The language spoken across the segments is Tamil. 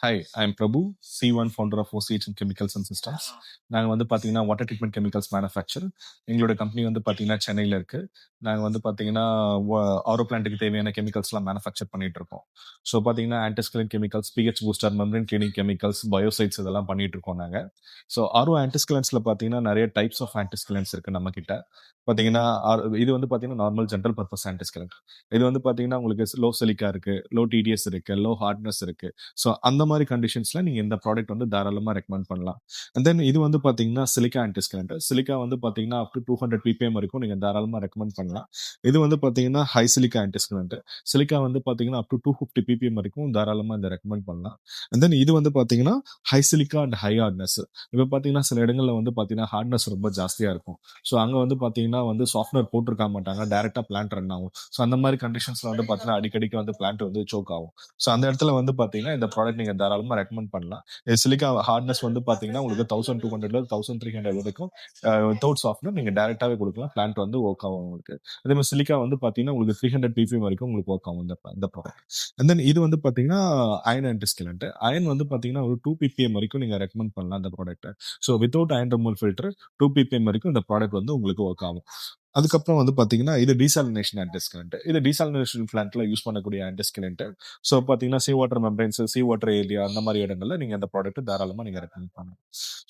Hi, I am Prabhu, C1 founder of OCH chemicals and systems. நாங்க வந்து பார்த்தீங்கன்னா, வாட்டர் ட்ரீட்மெண்ட் கெமிக்கல்ஸ் மேனுஃபேக்சர். எங்களோட கம்பெனி வந்து பார்த்தீங்கன்னா, சென்னையில இருக்கு. நாங்க வந்து பார்த்தீங்கன்னா, ஆரோ பிளான்ட்டுக்கு தேவையான கெமிக்கல்ஸ்லாம் மேனுஃபேக்சர் பண்ணிட்டு இருக்கோம். ஸோ பார்த்தீங்கன்னா, antiscalant chemicals, pH booster, membrane cleaning chemicals, biocides இதெல்லாம் பண்ணிட்டு இருக்கோம் நாங்க. ஸோ ஆரோ ஆன்டிஸ்கலன்ஸ்ல பார்த்தீங்கன்னா, நெறைய டைப்ஸ் ஆஃப் ஆன்டிஸ்கலன்ஸ் இருக்கு நம்மகிட்ட. பார்த்தீங்கன்னா, இது வந்து பார்த்தீங்கன்னா, நார்மல் ஜெனரல் பர்ப்பஸ் ஆன்டிஸ்கலன்ட். இது வந்து பார்த்தீங்கன்னா, உங்களுக்கு லோ சிலிக்கா இருக்கு, லோ டிடிஎஸ் இருக்கு, லோ ஹார்ட்னஸ் இருக்கு. ஸோ அந்த மாதிரி கண்டிஷன்ஸ்ல நீங்க இந்த ப்ராடக்ட் வந்து தாராளமா ரெக்கமெண்ட் பண்ணலாம். அண்ட் தென் இது வந்து பார்த்தீங்கன்னா, சிலிக்கா ஆன்டிஸ்கலன்ட். சிலிக்கா வந்து பார்த்தீங்கன்னா, அப் டு 200 ppm வரைக்கும் நீங்க தாராளமா ரெக்கமெண்ட் பண்ணலாம். இது வந்து பார்த்தீங்கன்னா, ஹை சிலிக்கா ஆன்டிஸ்கலன்ட். சிலிக்கா வந்து பார்த்தீங்கன்னா, அப் டு 250 ppm வரைக்கும் தாராளமா இத ரெக்கமெண்ட் பண்ணலாம். அண்ட் தென் இது வந்து பார்த்தீங்கன்னா, high silica and high hardness. இப்ப பார்த்தீங்கன்னா, சில இடங்கள்ல வந்து பார்த்தீங்கன்னா, ஹார்ட்னஸ் ரொம்ப ஜாஸ்தியா இருக்கும். ஸோ அங்க வந்து பார்த்தீங்கன்னா வந்து சாஃப்ட்வேர் போட்டிருக்க மாட்டாங்க. டைரக்ட்டா பிளான்ட் ரன் ஆகும். ஸோ அந்த மாதிரி கண்டிஷன்ஸ்ல வந்து பார்த்தீங்கன்னா, அடிக்கடிக்கு வந்து பிளான்ட் வந்து சோக் ஆகும். ஸோ அந்த இடத்துல வந்து பார்த்தீங்கன்னா, இந்த ப்ராடக்ட் நீங்க தாராளமா ரெக்கமெண்ட் பண்ணலாம். சிலிக்கா ஹார்ட்னஸ் வந்து பார்த்தீங்கன்னா, உங்களுக்கு 1200 1300 வரைக்கும் வித்தவுட் சாஃப்ட்வேர் நீங்க டைரக்ட்டாவே குடுக்கலாம். பிளான்ட் வந்து வொர்க் ஆகும் உங்களுக்கு. அதே மாரி சிலிக்கா வந்து பார்த்தீங்கன்னா, உங்களுக்கு 300 ppm வரைக்கும் உங்களுக்கு வொர்க் ஆகும் இந்த ப்ராடக்ட். அண்ட் தென் இது வந்து பார்த்தீங்கன்னா, அயன் ஆன்டிஸ்கலன்ட். அயன் வந்து பார்த்தீங்கன்னா, ஒரு 2 ppm வரைக்கும் நீங்க ரெக்கமெண்ட் பண்ணலாம் இந்த ப்ராடக்ட்ட. So without iron removal filter 2 ppm வரைக்கும் இந்த ப்ராடக்ட் வந்து உங்களுக்கு வொர்க் ஆகும். அதுக்கப்புறம் வந்து பார்த்தீங்கன்னா, இது டீசாலினேஷன் ஆன்டிஸ்கலன்ட். இது டீசாலினேஷன் பிளான்ட்ல யூஸ் பண்ணக்கூடிய ஆன்டிஸ்கலன்ட். ஸோ பார்த்தீங்கன்னா, sea water membranes, sea water area அந்த மாரி இடங்கள்ல நீங்க அந்த ப்ராடக்ட் தாராளமா நீங்க ரெக்கமெண்ட் பண்ணலாம்.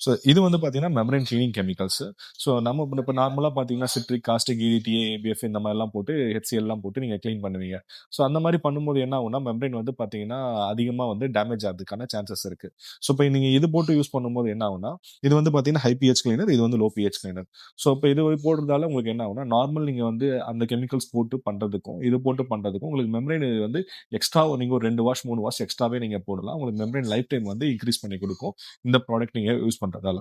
ஸோ இது வந்து பார்த்தீங்கன்னா, மெம்பரேன் கிளீனிங் கெமிக்கல்ஸ். ஸோ நம்ம இப்ப நார்மலா பார்த்தீங்கன்னா, சிட்ரிக், காஸ்டிக், EDTA, ABF இந்த மாரிலாம் போட்டு HClலாம் போட்டு நீங்க கிளீன் பண்ணுவீங்க. ஸோ அந்த மாரி பண்ணும்போது என்ன ஆகும்னா, மெம்பரேன் வந்து பார்த்தீங்கன்னா, அதிகமா வந்து டேமேஜ் ஆகுறதுக்கான சான்சஸ் இருக்கு. ஸோ இப்ப நீங்க இது போட்டு யூஸ் பண்ணும்போது என்ன ஆகும்னா, இது வந்து பார்த்தீங்கன்னா, ஹை pH கிளீனர், இது வந்து லோ pH கிளீனர். ஸோ இப்ப இது போடுறதால உங்களுக்கு என்ன ஆகும்னா, நார்மல் நீங்க வந்து அந்த கெமிக்கல்ஸ் போட்டு பண்றதுக்கும், இது போட்டு பண்றதுக்கும் உங்களுக்கு மெம்பரேன் வந்து எக்ஸ்ட்ரா நீங்க ஒரு 2 வாஷ், 3 வாஷ் எக்ஸ்ட்ராவே நீங்க போடலாம். உங்களுக்கு மெம்பரேன் லைஃப் டைம் வந்து இன்கிரீஸ் பண்ணி குடுக்கும். இந்த ப்ராடக்ட் நீங்க யூஸ் பண்றதால.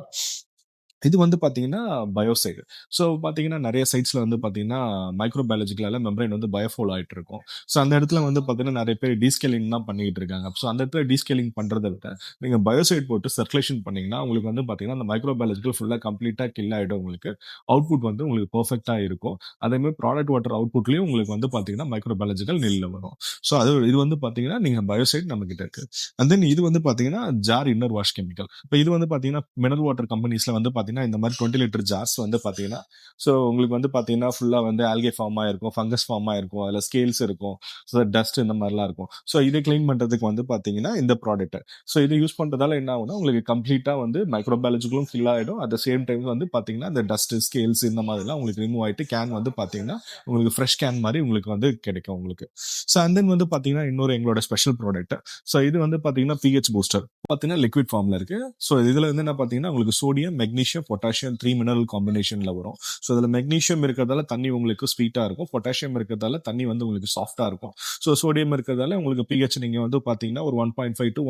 இது வந்து பார்த்தீங்கன்னா, பயோசைட். ஸோ பார்த்தீங்கன்னா, நெறைய சைட்ஸ்ல வந்து பார்த்தீங்கன்னா, மைக்ரோ பயாலஜிக்கலால மெம்பரேன் வந்து பயோஃபோல் ஆயிட்டு இருக்கும். ஸோ அந்த இடத்துல வந்து பார்த்தீங்கன்னா, நெறைய பேர் டீஸ்கேலிங் தான் பண்ணிக்கிட்டு இருக்காங்க. ஸோ அந்த இடத்துல டீஸ்கேலிங் பண்றத விட, நீங்க பயோசைட் போட்டு சர்க்குலேஷன் பண்ணீங்கன்னா, உங்களுக்கு வந்து பார்த்தீங்கன்னா, அந்த மைக்ரோ பயாலஜிக்கல் ஃபுல்லா கம்ப்ளீட்டா கில் ஆயிடும் உங்களுக்கு. அவுட்புட் வந்து உங்களுக்கு பெர்ஃபெக்ட்டா இருக்கும். அதேமாரி ப்ராடக்ட் வாட்டர் அவுட்புட்லயும் உங்களுக்கு வந்து பார்த்தீங்கன்னா, மைக்ரோ பயாலஜிக்கல் நில்ல வரும். ஸோ இது வந்து பார்த்தீங்கன்னா, நீங்க பயோசைட் நம்மகிட்ட இருக்கு. அண்ட் தென் இது வந்து பார்த்தீங்கன்னா, ஜார் இன்னர் வாஷ் கெமிக்கல். இப்ப இது வந்து பார்த்தீங்கன்னா, மினரல் வாட்டர் கம்பெனிஸ்ல வந்து பார்த்தீங்கன்னா, இந்த மாரி 20 லிட்டர் ஜார்ஸ் வந்து பார்த்தீங்கன்னா, ஸோ உங்களுக்கு வந்து பார்த்தீங்கன்னா, ஃபுல்லா வந்து ஆல்கே ஃபார்ம் ஆயிருக்கும், ஃபங்கஸ் ஃபார்ம் ஆயிருக்கும். அதுல ஸ்கேல்ஸ் இருக்கும். ஸோ டஸ்ட் இந்த மாரிலாம் இருக்கும். ஸோ இத கிளீன் பண்றதுக்கு வந்து பார்த்தீங்கன்னா, இந்த ப்ராடக்ட். ஸோ இது யூஸ் பண்றதால என்ன ஆகும்னா, உங்களுக்கு கம்ப்ளீட்டா வந்து மைக்ரோபயாலஜிக்கலும் ஃபில் ஆயிடும். அட் த சேம் டைம் வந்து பார்த்தீங்கன்னா, இந்த டஸ்ட், ஸ்கேல்ஸ் இந்த மாதிரிலாம் உங்களுக்கு ரிமூவ் ஆயிட்டு கேன் வந்து பார்த்தீங்கன்னா, உங்களுக்கு ஃப்ரெஷ் கேன் மாரி உங்களுக்கு வந்து கிடைக்கும் உங்களுக்கு. ஸோ அண்ட் தென் வந்து பார்த்தீங்கன்னா, இன்னொரு எங்களோட ஸ்பெஷல் ப்ராடக்ட். ஸோ இது வந்து பார்த்தீங்கன்னா, பிஹெச் பூஸ்டர். பார்த்தீங்கன்னா, லிக்விட் ஃபார்ம்ல இருக்கு. ஸோ இதுல வந்து என்ன பார்த்தீங்கன்னா, உங்களுக்கு சோடியம், மெக்னீசியம், பொட்டாசியம் 3 மினரல் காம்பினேஷன்ல வரும். ஸோ இதுல மெக்னீசியம் இருக்கிறதால தண்ணி உங்களுக்கு ஸ்வீட்டா இருக்கும். பொட்டாசியம் இருக்கிறதால தண்ணி வந்து உங்களுக்கு சாஃப்ட்டா இருக்கும். ஸோ சோடியம் இருக்கிறதால உங்களுக்கு பிஹெச் நீங்க வந்து பார்த்தீங்கன்னா, ஒரு 1.5 டூ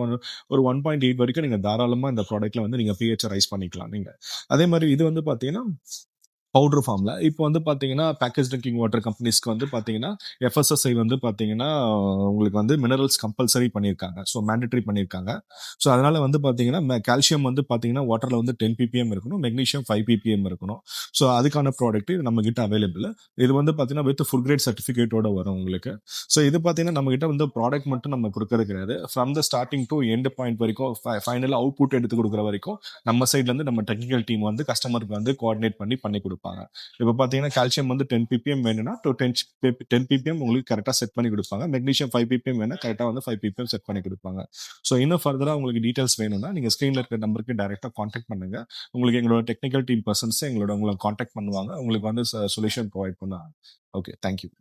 ஒரு 1.8 வரைக்கும் நீங்க தாராளமா இந்த ப்ராடக்ட்ல வந்து நீங்க பிஹெச் ரைஸ் பண்ணிக்கலாம் நீங்க. அதே மாரி இது வந்து பார்த்தீங்கன்னா, பவுடர் ஃபார்ம்ல. இப்போ வந்து பார்த்தீங்கன்னா, பேக்கேஜ் ட்ரிங்கிங் வாட்டர் கம்பெனிஸ்க்கு வந்து பார்த்தீங்கன்னா, FSSAI வந்து பார்த்தீங்கன்னா, உங்களுக்கு வந்து மினரல்ஸ் கம்பல்சரி பண்ணியிருக்காங்க. ஸோ மேண்டேட்டரி பண்ணியிருக்காங்க. ஸோ அதனால வந்து பார்த்தீங்கன்னா, கால்சியம் வந்து பார்த்தீங்கன்னா, வாட்டர்ல வந்து 10 ppm இருக்கணும். மெக்னீசியம் 5 ppm இருக்கணும். ஸோ அதுக்கான ப்ராடக்ட் இது நம்மகிட்ட அவைலபிள். இது வந்து பார்த்தீங்கன்னா, வித் ஃபுட் கிரேட் சர்டிஃபிகேட்டோட வரும் உங்களுக்கு. ஸோ இது பார்த்தீங்கன்னா, நம்மகிட்ட வந்து ப்ராடக்ட் மட்டும் நம்ம குடுக்கறது கிடையாது. From the starting to end point வரைக்கும் ஃபைனலா அவுட்புட் எடுத்து குடுக்குற வரைக்கும், நம்ம சைட்ல இருந்து நம்ம டெக்னிக்கல் டீம் வந்து கஸ்டமருக்கு வந்து கோஆர்டினேட் பண்ணி குடுப்பாங்க. இப்ப பார்த்தீங்கன்னா, கால்சியம் வந்து 10 ppm வேணும்னா, 10 ppm உங்களுக்கு கரெக்ட்டா செட் பண்ணி குடுப்பாங்க. மெக்னீசியம் 5 ppm வேணும்னா, கரெக்ட்டா வந்து 5 ppm செட் பண்ணி குடுப்பாங்க. ஸோ இன்னும் ஃபர்தரா உங்களுக்கு டீடைல்ஸ் வேணும்னா, நீங்க ஸ்கிரீன்ல இருக்கிற நம்பருக்கு டைரக்ட்டா கான்டாக்ட் பண்ணுங்க. உங்களுக்கு எங்களோட டெக்னிக்கல் டீம் பெர்சன்ஸ் உங்கள கான்டாக்ட் பண்ணுவாங்க. உங்களுக்கு வந்து சொல்யூஷன் ப்ரொவைட் பண்ணுவாங்க. ஓகே. Thank you.